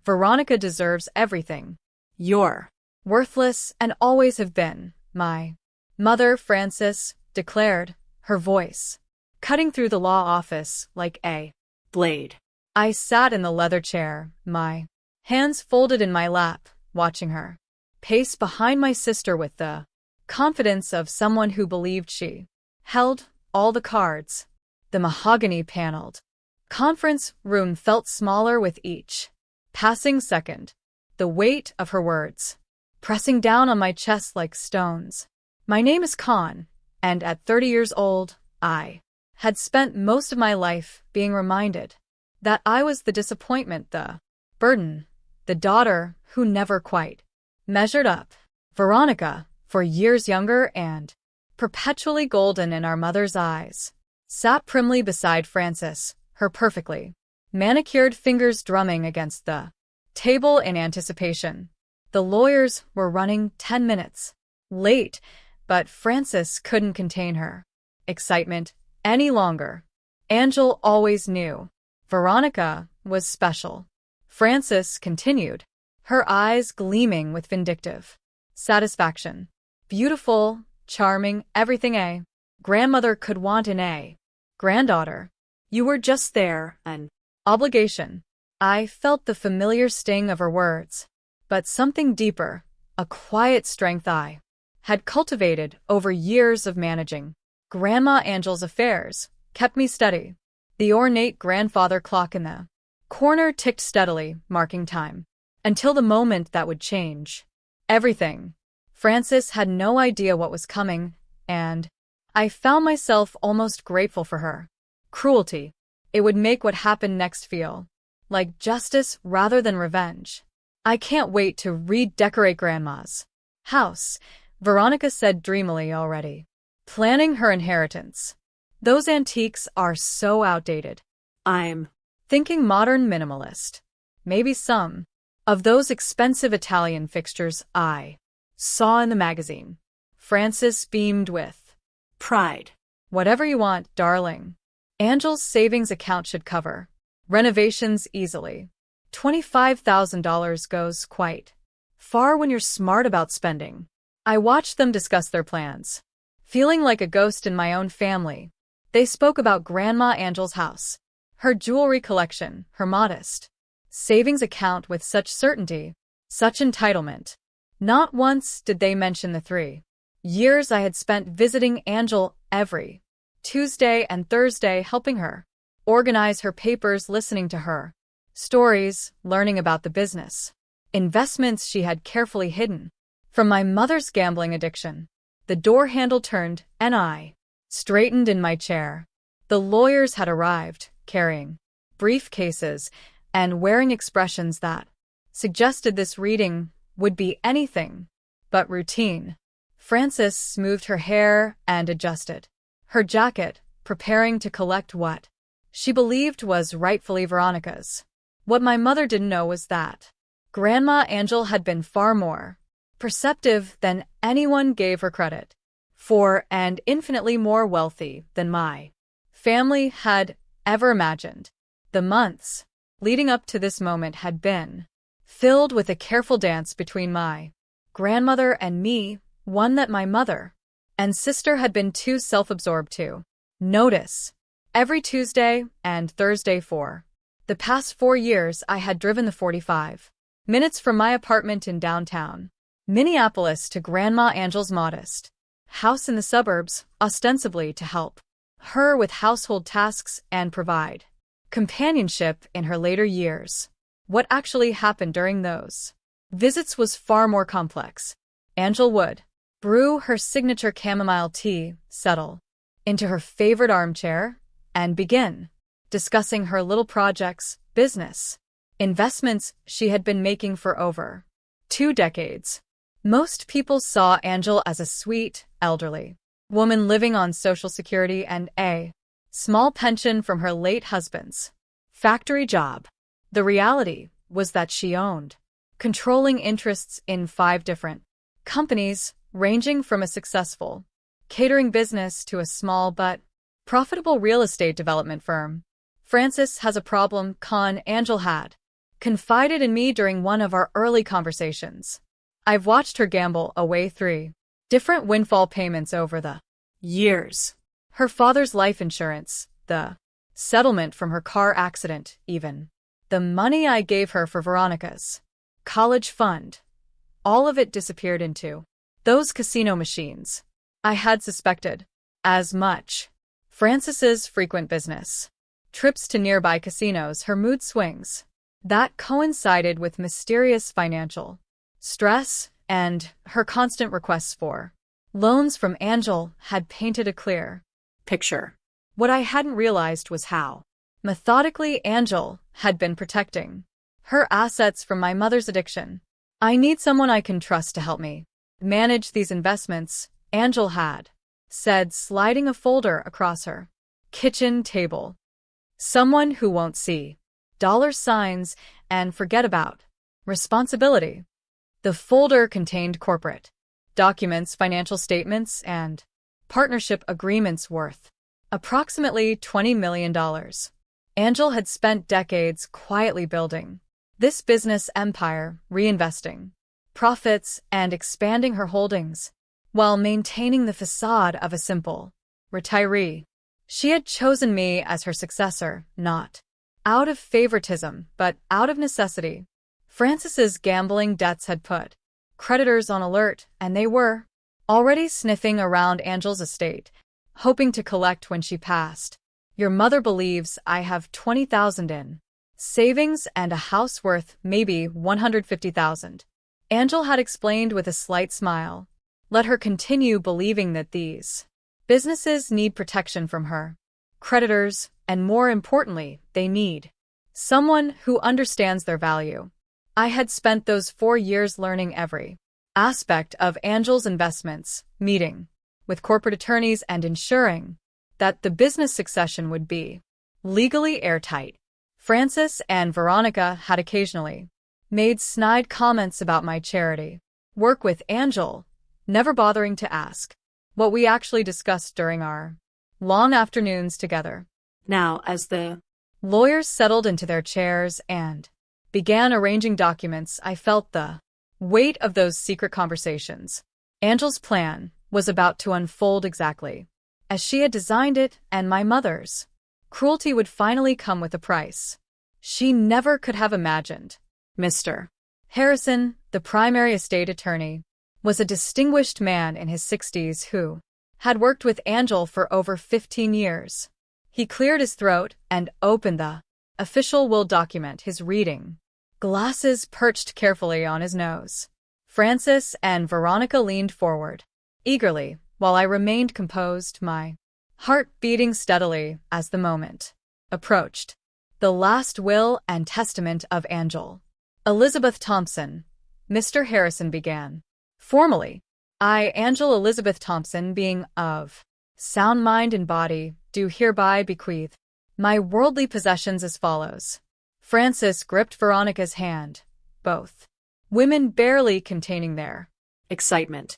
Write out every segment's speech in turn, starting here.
Veronica deserves everything. You're worthless and always have been, my mother, Frances declared, her voice cutting through the law office like a blade. I sat in the leather chair, my hands folded in my lap, watching her pace behind my sister with the confidence of someone who believed she held all the cards. The mahogany-paneled conference room felt smaller with each passing second, the weight of her words pressing down on my chest like stones. My name is Khan, and at 30 years old, I had spent most of my life being reminded that I was the disappointment, the burden, the daughter who never quite measured up. Veronica, for years younger and perpetually golden in our mother's eyes, sat primly beside Frances, her perfectly manicured fingers drumming against the table in anticipation. The lawyers were running 10 minutes late, but Frances couldn't contain her excitement any longer. Angel always knew Veronica was special. Frances continued, her eyes gleaming with vindictive satisfaction. Beautiful, charming, everything a grandmother could want in a granddaughter. You were just there, an obligation. I felt the familiar sting of her words, but something deeper, a quiet strength I had cultivated over years of managing Grandma Angel's affairs, kept me steady. The ornate grandfather clock in the corner ticked steadily, marking time, until the moment that would change everything. Frances had no idea what was coming, and I found myself almost grateful for her cruelty. It would make what happened next feel like justice rather than revenge. I can't wait to redecorate Grandma's house, Veronica said dreamily, already planning her inheritance. Those antiques are so outdated. I'm thinking modern minimalist. Maybe some of those expensive Italian fixtures I saw in the magazine. Frances beamed with pride. Whatever you want, darling. Angel's savings account should cover renovations easily. $25,000 goes quite far when you're smart about spending. I watched them discuss their plans, feeling like a ghost in my own family. They spoke about Grandma Angel's house, her jewelry collection, her modest savings account with such certainty, such entitlement. Not once did they mention the 3 years I had spent visiting Angel every Tuesday and Thursday, helping her organize her papers, listening to her stories, learning about the business investments she had carefully hidden from my mother's gambling addiction. The door handle turned, and I straightened in my chair. The lawyers had arrived, carrying briefcases and wearing expressions that suggested this reading would be anything but routine. Frances smoothed her hair and adjusted her jacket, preparing to collect what she believed was rightfully Veronica's. What my mother didn't know was that Grandma Angel had been far more perceptive than anyone gave her credit for, and infinitely more wealthy than my family had ever imagined. The months leading up to this moment had been filled with a careful dance between my grandmother and me, one that my mother and sister had been too self-absorbed to notice. Every Tuesday and Thursday for the past 4 years, I had driven the 45 minutes from my apartment in downtown Minneapolis to Grandma Angel's modest house in the suburbs, ostensibly to help her with household tasks and provide companionship in her later years. What actually happened during those visits was far more complex. Angel would brew her signature chamomile tea, settle into her favorite armchair, and begin discussing her little projects, business, investments she had been making for over 2 decades. Most people saw Angel as a sweet, elderly woman living on Social Security and a small pension from her late husband's factory job. The reality was that she owned controlling interests in 5 different companies, ranging from a successful catering business to a small but profitable real estate development firm. Frances has a problem, Angel had confided in me during one of our early conversations. I've watched her gamble away 3 different windfall payments over the years. Her father's life insurance, the settlement from her car accident, even the money I gave her for Veronica's college fund. All of it disappeared into those casino machines. I had suspected as much. Frances's frequent business trips to nearby casinos, her mood swings, that coincided with mysterious financial stress, and her constant requests for loans from Angel had painted a clear picture. What I hadn't realized was how methodically Angel had been protecting her assets from my mother's addiction. I need someone I can trust to help me manage these investments, Angel had said, sliding a folder across her kitchen table. Someone who won't see $signs and forget about responsibility. The folder contained corporate documents, financial statements, and partnership agreements worth approximately $20 million. Angel had spent decades quietly building this business empire, reinvesting profits and expanding her holdings, while maintaining the facade of a simple retiree. She had chosen me as her successor, not out of favoritism, but out of necessity. Frances's gambling debts had put creditors on alert, and they were already sniffing around Angel's estate, hoping to collect when she passed. Your mother believes I have $20,000 in savings and a house worth maybe $150,000. Angel had explained with a slight smile. Let her continue believing that these businesses need protection from her creditors, and more importantly, they need someone who understands their value. I had spent those 4 years learning every aspect of Angel's investments, meeting with corporate attorneys and ensuring that the business succession would be legally airtight. Frances and Veronica had occasionally made snide comments about my charity work with Angel, never bothering to ask what we actually discussed during our long afternoons together. Now, as the lawyers settled into their chairs and began arranging documents, I felt the weight of those secret conversations. Angel's plan was about to unfold exactly as she had designed it, and my mother's cruelty would finally come with a price she never could have imagined. Mr. Harrison, the primary estate attorney, was a distinguished man in his 60s who had worked with Angel for over 15 years. He cleared his throat and opened the official will document, his reading glasses perched carefully on his nose. Frances and Veronica leaned forward eagerly, while I remained composed, my heart beating steadily as the moment approached. The last will and testament of Angel Elizabeth Thompson, Mr. Harrison began. Formally, I, Angel Elizabeth Thompson, being of sound mind and body, do hereby bequeath my worldly possessions as follows. Frances gripped Veronica's hand, both women barely containing their excitement.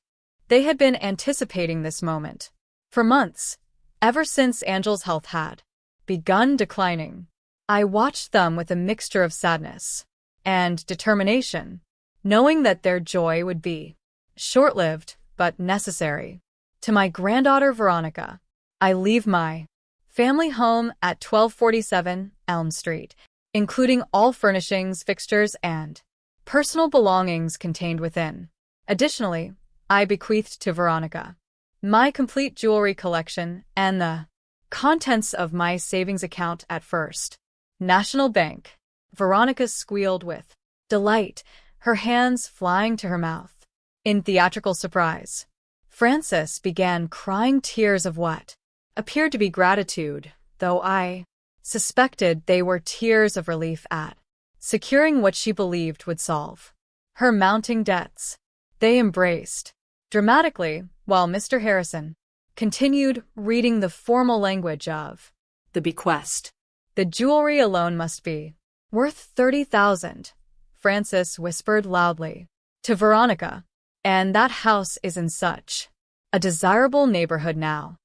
They had been anticipating this moment for months, ever since Angel's health had begun declining. I watched them with a mixture of sadness and determination, knowing that their joy would be short-lived but necessary. To my granddaughter Veronica, I leave my family home at 1247 Elm Street, including all furnishings, fixtures, and personal belongings contained within. Additionally, I bequeathed to Veronica my complete jewelry collection and the contents of my savings account at First National Bank. Veronica squealed with delight, her hands flying to her mouth in theatrical surprise. Frances began crying tears of what appeared to be gratitude, though I suspected they were tears of relief at securing what she believed would solve her mounting debts. They embraced dramatically, while Mr. Harrison continued reading the formal language of the bequest. The jewelry alone must be worth $30,000, Frances whispered loudly to Veronica, and that house is in such a desirable neighborhood now.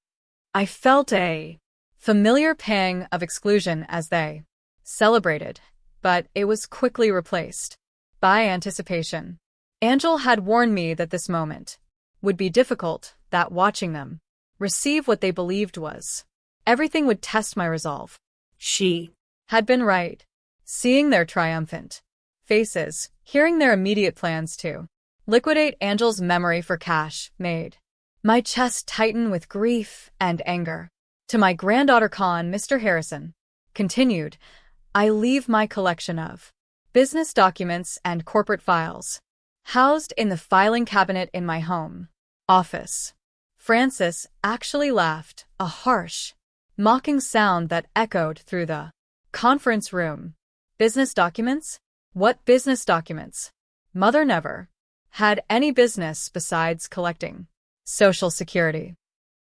I felt a familiar pang of exclusion as they celebrated, but it was quickly replaced by anticipation. Angel had warned me that this moment would be difficult, that watching them receive what they believed was everything would test my resolve. She had been right. Seeing their triumphant faces, hearing their immediate plans to liquidate Angel's memory for cash made my chest tighten with grief and anger. To my granddaughter Con, Mr. Harrison continued, I leave my collection of business documents and corporate files housed in the filing cabinet in my home office. Francis actually laughed, a harsh, mocking sound that echoed through the conference room. Business documents? What business documents? Mother never had any business besides collecting Social Security.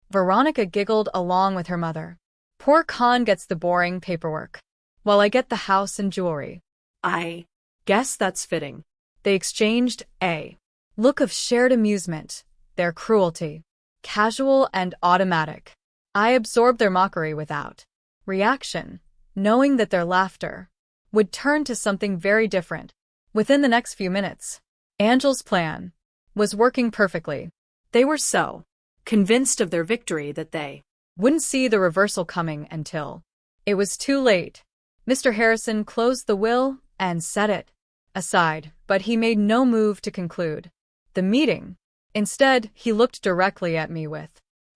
Veronica giggled along with her mother. Poor Con gets the boring paperwork, while I get the house and jewelry. I guess that's fitting. They exchanged a look of shared amusement, their cruelty, casual and automatic. I absorbed their mockery without reaction, knowing that their laughter would turn to something very different within the next few minutes. Angel's plan was working perfectly. They were so convinced of their victory that they wouldn't see the reversal coming until it was too late. Mr. Harrison closed the will and set it aside, but he made no move to conclude the meeting. Instead, he looked directly at me with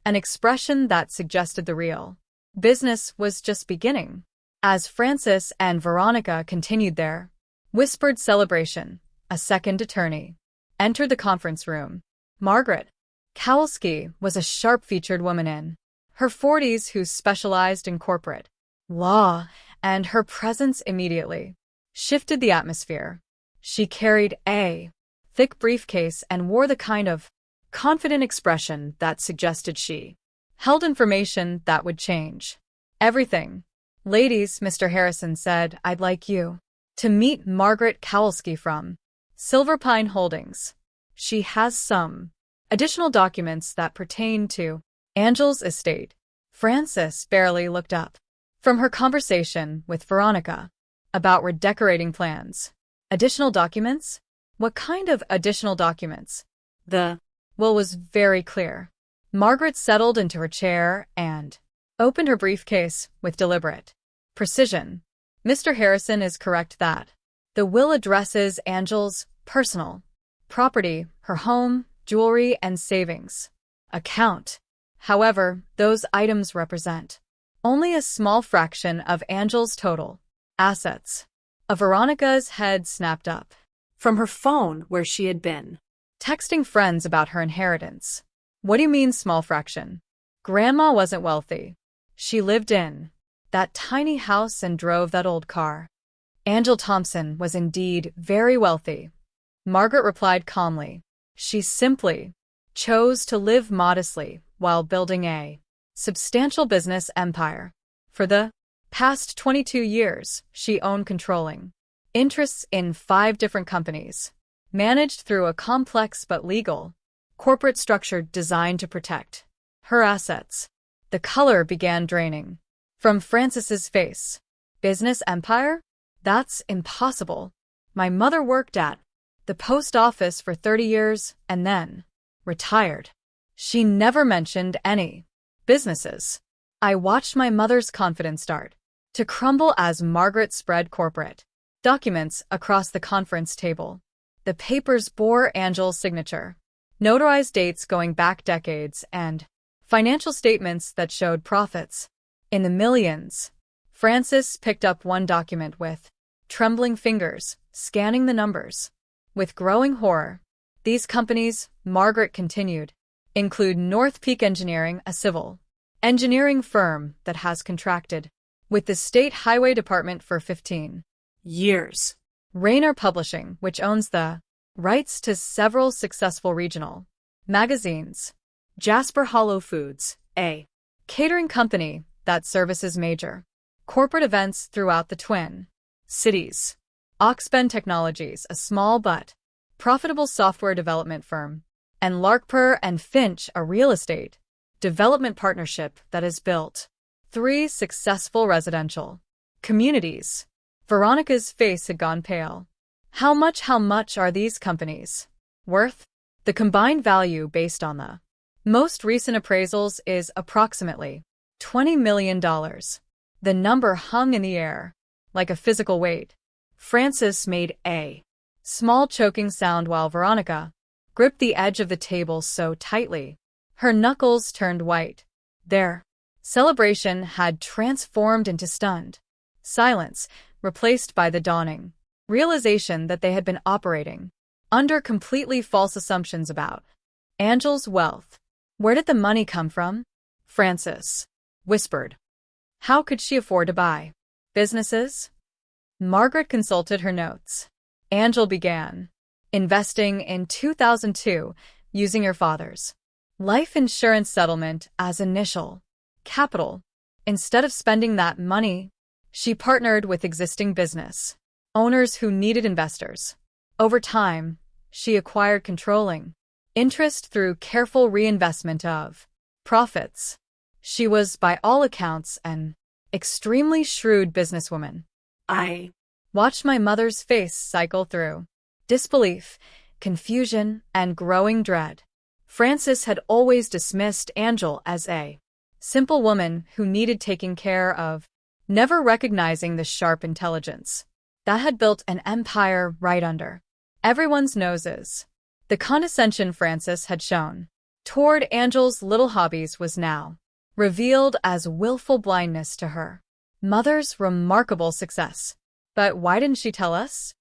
an expression that suggested the real business was just beginning. As Francis and Veronica continued their whispered celebration, a second attorney entered the conference room. Margaret Kowalski was a sharp-featured woman in her 40s who specialized in corporate law, and her presence immediately shifted the atmosphere. She carried a thick briefcase and wore the kind of confident expression that suggested she held information that would change everything. Ladies, Mr. Harrison said, I'd like you to meet Margaret Kowalski from Silver Pine Holdings. She has some additional documents that pertain to Angel's estate. Frances barely looked up from her conversation with Veronica about redecorating plans. Additional documents? What kind of additional documents? The will was very clear. Margaret settled into her chair and opened her briefcase with deliberate precision. Mr. Harrison is correct that the will addresses Angel's personal property, her home, jewelry, and savings account. However, those items represent only a small fraction of Angel's total assets. Veronica's head snapped up from her phone where she had been texting friends about her inheritance. What do you mean small fraction? Grandma wasn't wealthy. She lived in that tiny house and drove that old car. Angel Thompson was indeed very wealthy. Margaret replied calmly. She simply chose to live modestly while building a substantial business empire. For the past 22 years, she owned controlling interests in 5 different companies, managed through a complex but legal corporate structure designed to protect her assets. The color began draining from Frances's face. Business empire? That's impossible. My mother worked at the post office for 30 years and then retired. She never mentioned any businesses. I watched my mother's confidence start to crumble as Margaret spread corporate documents across the conference table. The papers bore Angel's signature, notarized dates going back decades, and financial statements that showed profits in the millions. Frances picked up one document with trembling fingers, scanning the numbers. With growing horror, these companies, Margaret continued, include North Peak Engineering, a civil engineering firm that has contracted with the State Highway Department for 15 years. Rainer Publishing, which owns the rights to several successful regional magazines. Jasper Hollow Foods, a catering company that services major corporate events throughout the Twin Cities. Oxben Technologies, a small but profitable software development firm. And Larkper and Finch, a real estate development partnership that has built 3 successful residential communities. Veronica's face had gone pale. How much are these companies worth? The combined value based on the most recent appraisals is approximately $20 million. The number hung in the air, like a physical weight. Frances made a small choking sound while Veronica gripped the edge of the table so tightly. Her knuckles turned white. Their celebration had transformed into stunned silence, replaced by the dawning realization that they had been operating under completely false assumptions about Angel's wealth. Where did the money come from? Frances whispered. How could she afford to buy businesses? Margaret consulted her notes. Angel began investing in 2002 using her father's life insurance settlement as initial capital. Instead of spending that money, she partnered with existing business owners who needed investors. Over time, she acquired controlling interest through careful reinvestment of profits. She was, by all accounts, an extremely shrewd businesswoman. I watched my mother's face cycle through disbelief, confusion, and growing dread. Frances had always dismissed Angel as a simple woman who needed taking care of, never recognizing the sharp intelligence that had built an empire right under everyone's noses. The condescension Frances had shown toward Angel's little hobbies was now revealed as willful blindness to her mother's remarkable success. But why didn't she tell us?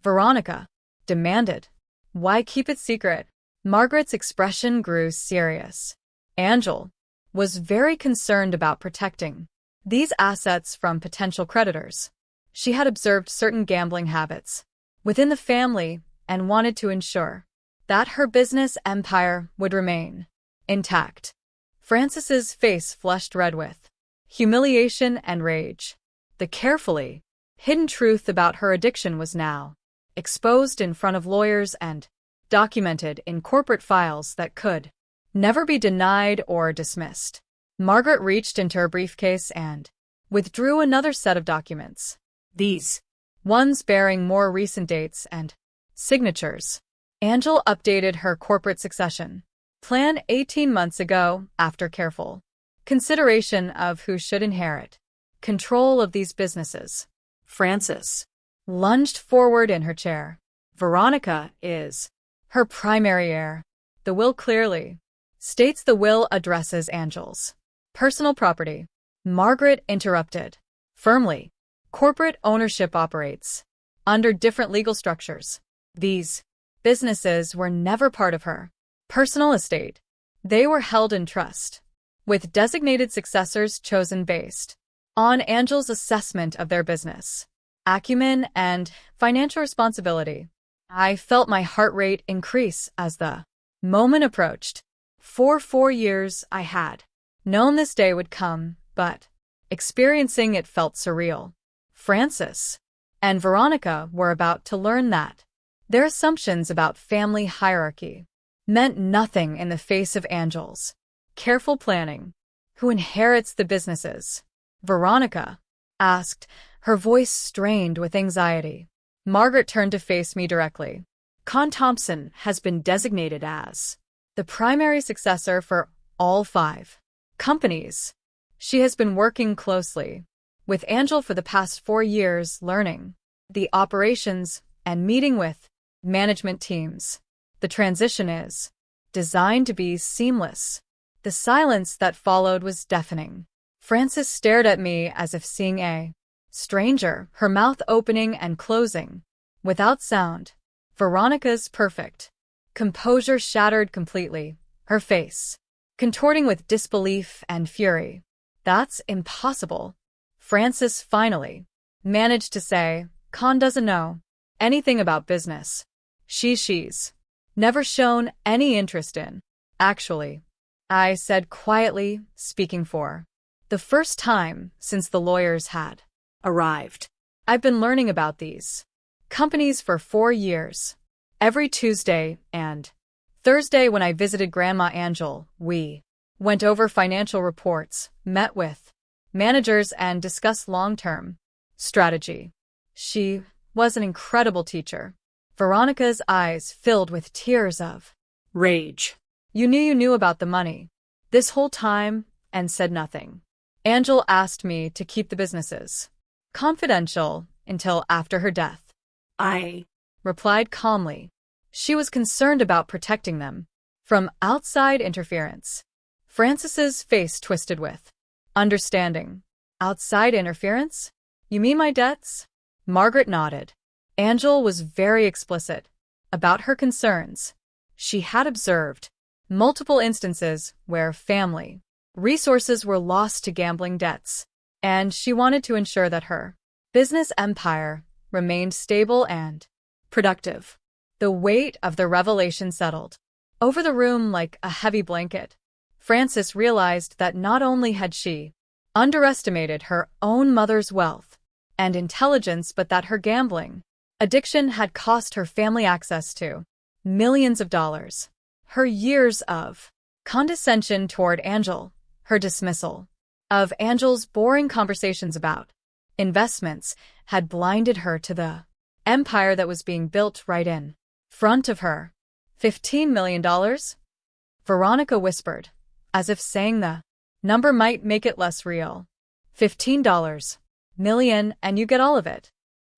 Veronica demanded. Why keep it secret? Margaret's expression grew serious. Angel was very concerned about protecting these assets from potential creditors. She had observed certain gambling habits within the family and wanted to ensure that her business empire would remain intact. Frances's face flushed red with humiliation and rage. The carefully hidden truth about her addiction was now exposed in front of lawyers and documented in corporate files that could never be denied or dismissed. Margaret reached into her briefcase and withdrew another set of documents. These ones bearing more recent dates and signatures. Angel updated her corporate succession plan 18 months ago after careful consideration of who should inherit control of these businesses. Frances lunged forward in her chair. Veronica is her primary heir. The will clearly states the will addresses Angel's personal property. Margaret interrupted firmly. Corporate ownership operates under different legal structures. These businesses were never part of her personal estate. They were held in trust, with designated successors chosen based on Angel's assessment of their business acumen and financial responsibility. I felt my heart rate increase as the moment approached. For 4 years I had known this day would come, but experiencing it felt surreal. Frances and Veronica were about to learn that their assumptions about family hierarchy meant nothing in the face of Angel's careful planning. Who inherits the businesses? Veronica asked, her voice strained with anxiety. Margaret turned to face me directly. Con Thompson has been designated as the primary successor for all 5 companies. She has been working closely with Angel for the past 4 years, learning the operations and meeting with management teams. The transition is designed to be seamless. The silence that followed was deafening. Frances stared at me as if seeing a stranger, her mouth opening and closing without sound. Veronica's perfect composure shattered completely, her face contorting with disbelief and fury. That's impossible. Frances finally managed to say, Con doesn't know anything about business. She's never shown any interest in. Actually, I said quietly, speaking for the first time since the lawyers had arrived. I've been learning about these companies for 4 years. Every Tuesday and Thursday when I visited Grandma Angel, we went over financial reports, met with managers, and discussed long-term strategy. She was an incredible teacher. Veronica's eyes filled with tears of rage. You knew about the money this whole time and said nothing. Angel asked me to keep the businesses confidential until after her death. I replied calmly. She was concerned about protecting them from outside interference. Francis's face twisted with understanding. Outside interference? You mean my debts? Margaret nodded. Angel was very explicit about her concerns. She had observed multiple instances where family resources were lost to gambling debts, and she wanted to ensure that her business empire remained stable and productive. The weight of the revelation settled over the room like a heavy blanket. Frances realized that not only had she underestimated her own mother's wealth and intelligence, but that her gambling addiction had cost her family access to millions of dollars. Her years of condescension toward Angel, her dismissal of Angel's boring conversations about investments, had blinded her to the empire that was being built right in front of her. $15 million? Veronica whispered, as if saying the number might make it less real. $15 million, and you get all of it.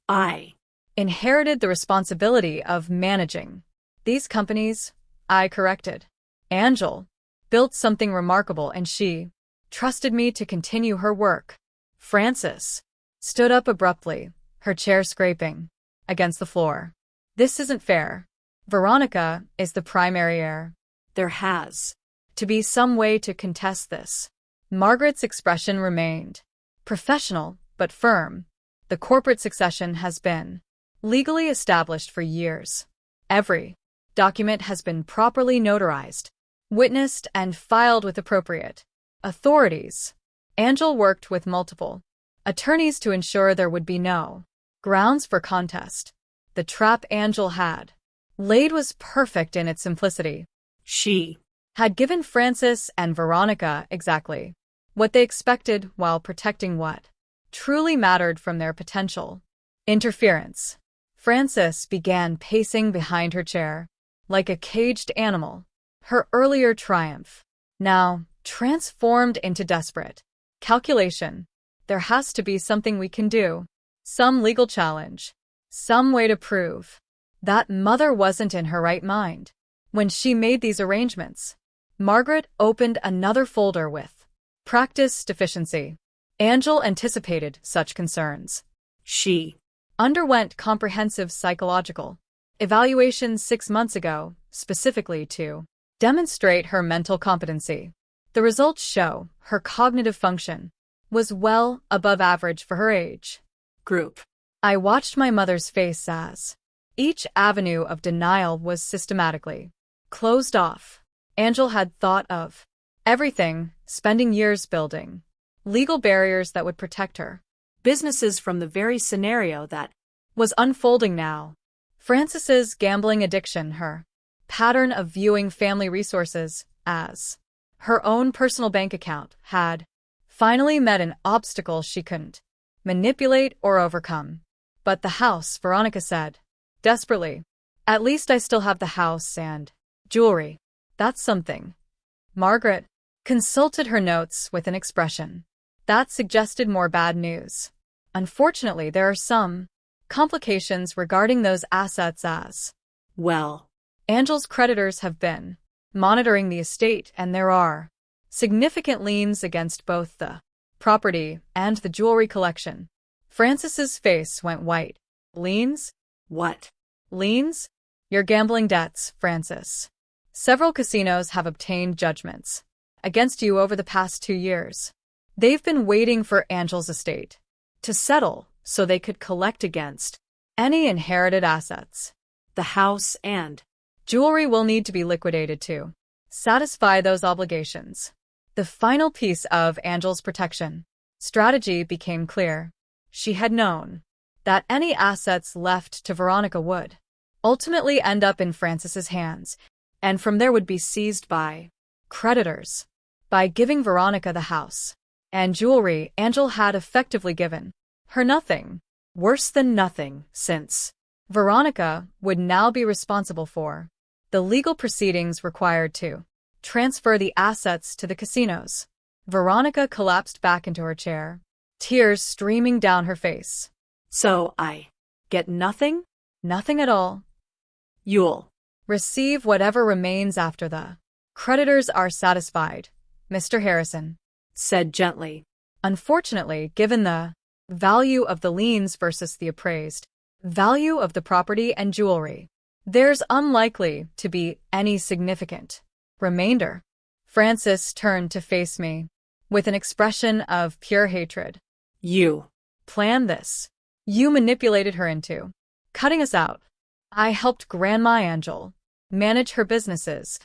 I inherited the responsibility of managing these companies, I corrected. Angel built something remarkable, and she trusted me to continue her work. Frances stood up abruptly, her chair scraping against the floor. This isn't fair. Veronica is the primary heir. There has to be some way to contest this. Margaret's expression remained professional but firm. The corporate succession has been legally established for years. Every document has been properly notarized, witnessed, and filed with appropriate authorities. Angel worked with multiple attorneys to ensure there would be no grounds for contest. The trap Angel had laid was perfect in its simplicity. She had given Frances and Veronica exactly what they expected while protecting what truly mattered from their potential interference. Frances began pacing behind her chair like a caged animal. Her earlier triumph now transformed into desperate calculation. There has to be something we can do. Some legal challenge. Some way to prove that mother wasn't in her right mind when she made these arrangements. Margaret opened another folder with practice deficiency. Angel anticipated such concerns. She underwent comprehensive psychological evaluations 6 months ago, specifically to demonstrate her mental competency. The results show her cognitive function was well above average for her age group. I watched my mother's face as each avenue of denial was systematically closed off. Angel had thought of everything, spending years building legal barriers that would protect her businesses from the very scenario that was unfolding now. Frances's gambling addiction, her pattern of viewing family resources as her own personal bank account, had finally met an obstacle she couldn't manipulate or overcome. But the house, Veronica said desperately. At least I still have the house and jewelry. That's something. Margaret consulted her notes with an expression that suggested more bad news. Unfortunately, there are some complications regarding those assets as well. Angel's creditors have been monitoring the estate, and there are significant liens against both the property and the jewelry collection. Frances's face went white. Liens? What? Liens? Your gambling debts, Frances. Several casinos have obtained judgments against you over the past 2 years. They've been waiting for Angel's estate to settle so they could collect against any inherited assets. The house and jewelry will need to be liquidated to satisfy those obligations. The final piece of Angel's protection strategy became clear. She had known that any assets left to Veronica would ultimately end up in Frances's hands, and from there would be seized by creditors. By giving Veronica the house and jewelry, Angel had effectively given her nothing. Worse than nothing, since Veronica would now be responsible for the legal proceedings required to transfer the assets to the casinos. Veronica collapsed back into her chair, tears streaming down her face. So I get nothing? Nothing at all. You'll receive whatever remains after the creditors are satisfied, Mr. Harrison said gently. Unfortunately, given the value of the liens versus the appraised value of the property and jewelry, there's unlikely to be any significant remainder. Francis turned to face me with an expression of pure hatred. You planned this. You manipulated her into cutting us out. I helped Grandma Angel manage her businesses,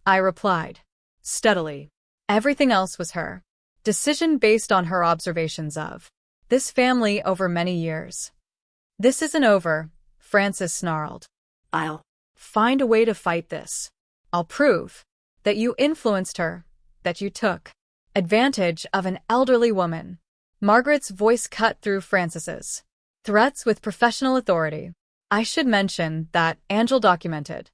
I replied steadily. Everything else was her decision based on her observations of this family over many years. This isn't over, Francis snarled. I'll find a way to fight this. I'll prove that you influenced her, that you took advantage of an elderly woman. Margaret's voice cut through Francis's threats with professional authority. I should mention that Angel documented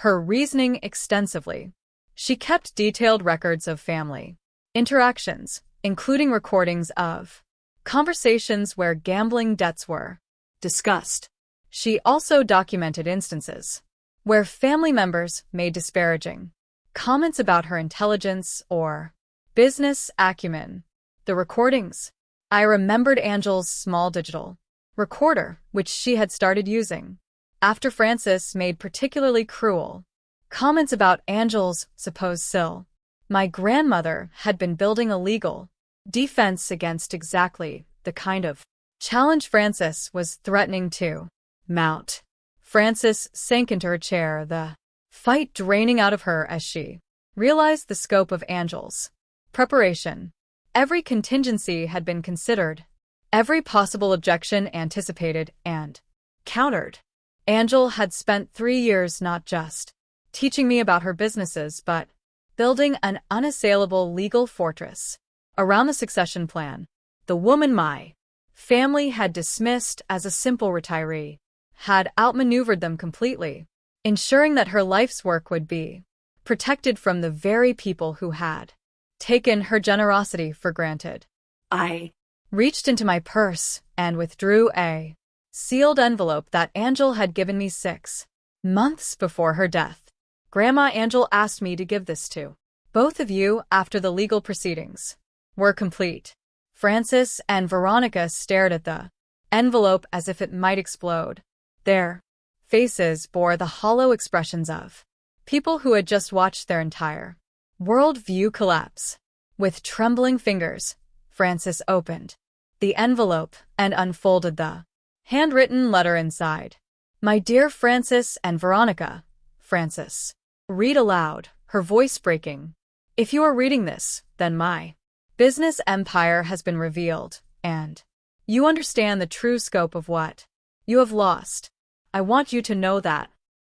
her reasoning extensively. She kept detailed records of family interactions, including recordings of conversations where gambling debts were discussed. She also documented instances where family members made disparaging comments about her intelligence or business acumen. The recordings. I remembered Angel's small digital recorder, which she had started using after Francis made particularly cruel comments about Angel's supposed SIL. My grandmother had been building a legal defense against exactly the kind of challenge Francis was threatening to mount. Francis sank into her chair, the fight draining out of her as she realized the scope of Angel's preparation. Every contingency had been considered, every possible objection anticipated and countered. Angel had spent 3 years not just teaching me about her businesses but building an unassailable legal fortress around the succession plan. The woman my family had dismissed as a simple retiree had outmaneuvered them completely, ensuring that her life's work would be protected from the very people who had taken her generosity for granted. I reached into my purse and withdrew a sealed envelope that Angel had given me 6 months before her death. Grandma Angel asked me to give this to both of you after the legal proceedings were complete. Francis and Veronica stared at the envelope as if it might explode. Their faces bore the hollow expressions of people who had just watched their entire world view collapse. With trembling fingers, Francis opened the envelope and unfolded the handwritten letter inside. My dear Francis and Veronica, Francis read aloud, her voice breaking. If you are reading this, then my business empire has been revealed, and you understand the true scope of what you have lost. I want you to know that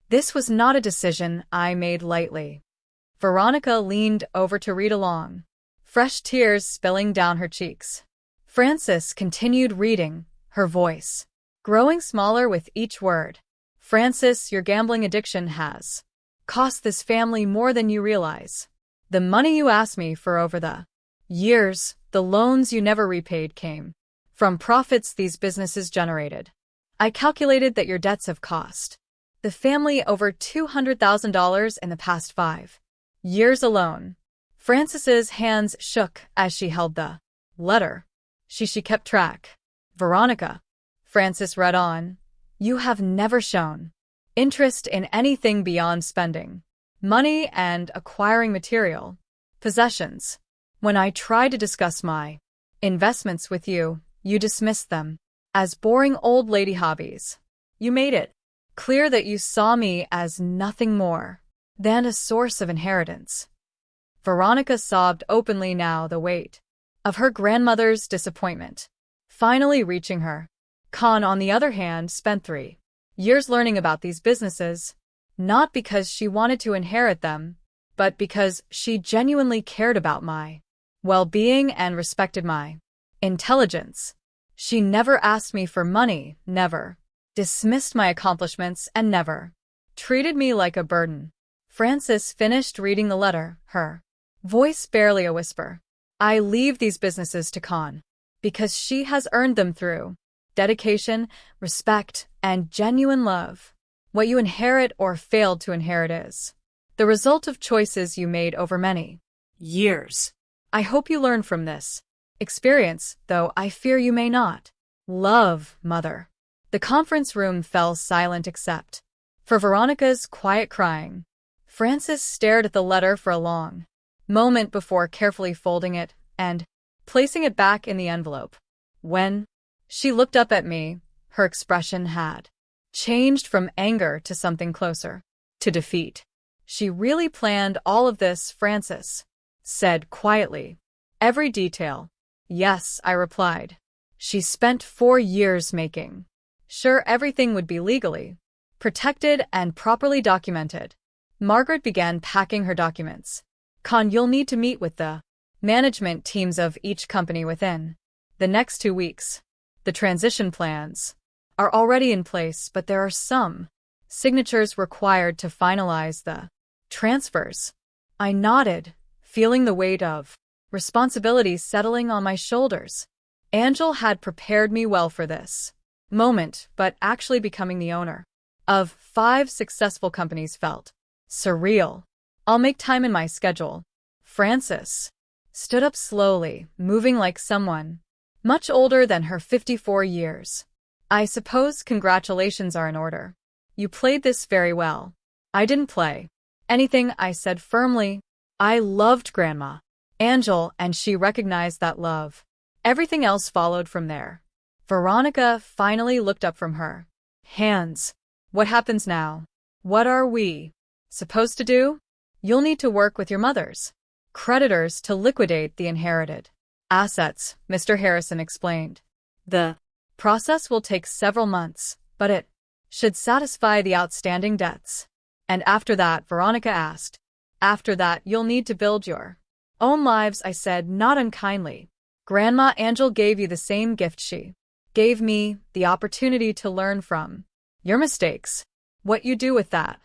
this was not a decision I made lightly. Veronica leaned over to read along, fresh tears spilling down her cheeks. Francis continued reading, her voice growing smaller with each word. Francis, your gambling addiction has cost this family more than you realize. The money you asked me for over the years, the loans you never repaid came from profits these businesses generated. I calculated that your debts have cost the family over $200,000 in the past 5 years alone. Francis's hands shook as she held the letter. She kept track. Veronica, Francis read on, you have never shown interest in anything beyond spending money and acquiring material possessions. When I tried to discuss my investments with you, you dismissed them as boring old lady hobbies. You made it clear that you saw me as nothing more than a source of inheritance. Veronica sobbed openly now, the weight of her grandmother's disappointment finally reaching her. Khan, on the other hand, spent 3 years learning about these businesses, not because she wanted to inherit them, but because she genuinely cared about my well-being and respected my intelligence. She never asked me for money, never dismissed my accomplishments, and never treated me like a burden. Frances finished reading the letter, her voice barely a whisper. I leave these businesses to Con because she has earned them through dedication, respect, and genuine love. What you inherit or failed to inherit is the result of choices you made over many years. I hope you learn from this experience, though I fear you may not. Love, Mother. The conference room fell silent except for Veronica's quiet crying. Frances stared at the letter for a long moment before carefully folding it and placing it back in the envelope. When she looked up at me, her expression had changed from anger to something closer to defeat. She really planned all of this, Frances said quietly. Every detail. Yes, I replied. She spent 4 years making sure everything would be legally protected and properly documented. Margaret began packing her documents. Con, you'll need to meet with the management teams of each company within the next 2 weeks. The transition plans are already in place, but there are some signatures required to finalize the transfers. I nodded, feeling the weight of responsibility settling on my shoulders. Angel had prepared me well for this moment, but actually becoming the owner of 5 successful companies felt surreal. I'll make time in my schedule. Frances stood up slowly, moving like someone much older than her 54 years. I suppose congratulations are in order. You played this very well. I didn't play anything, I said firmly. I loved Grandma Angel, and she recognized that love. Everything else followed from there. Veronica finally looked up from her hands. What happens now? What are we supposed to do? You'll need to work with your mother's creditors to liquidate the inherited assets, Mr. Harrison explained. The process will take several months, but it should satisfy the outstanding debts. And after that, Veronica asked. After that, you'll need to build your own lives, I said, not unkindly. Grandma Angel gave you the same gift she gave me, the opportunity to learn from your mistakes. What you do with that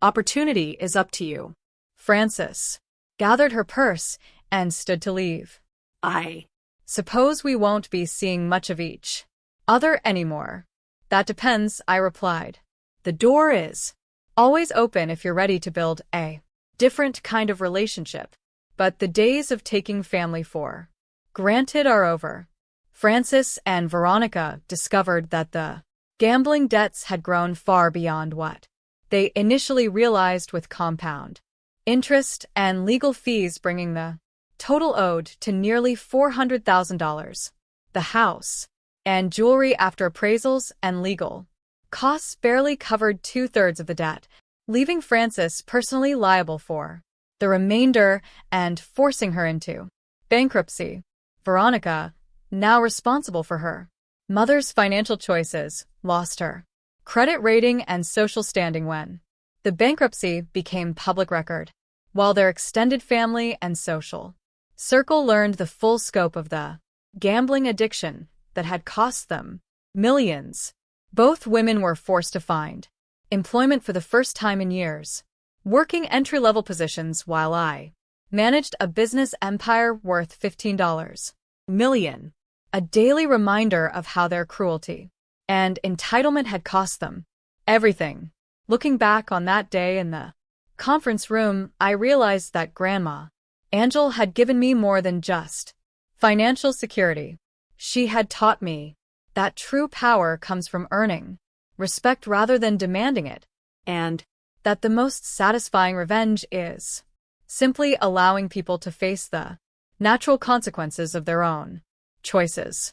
opportunity is up to you. Frances gathered her purse and stood to leave. I suppose we won't be seeing much of each other anymore. That depends, I replied. The door is always open if you're ready to build a different kind of relationship. But the days of taking family for granted are over. Frances and Veronica discovered that the gambling debts had grown far beyond what they initially realized, with compound interest and legal fees bringing the total owed to nearly $400,000. The house and jewelry, after appraisals and legal costs, barely covered 2/3 of the debt, leaving Frances personally liable for the remainder and forcing her into bankruptcy. Veronica, now responsible for her mother's financial choices, lost her credit rating and social standing when the bankruptcy became public record, while their extended family and social circle learned the full scope of the gambling addiction that had cost them millions. Both women were forced to find employment for the first time in years, working entry-level positions, while I managed a business empire worth $15 million, a daily reminder of how their cruelty and entitlement had cost them everything. Looking back on that day in the conference room, I realized that Grandma Angel had given me more than just financial security. She had taught me that true power comes from earning respect rather than demanding it, and that the most satisfying revenge is simply allowing people to face the natural consequences of their own choices.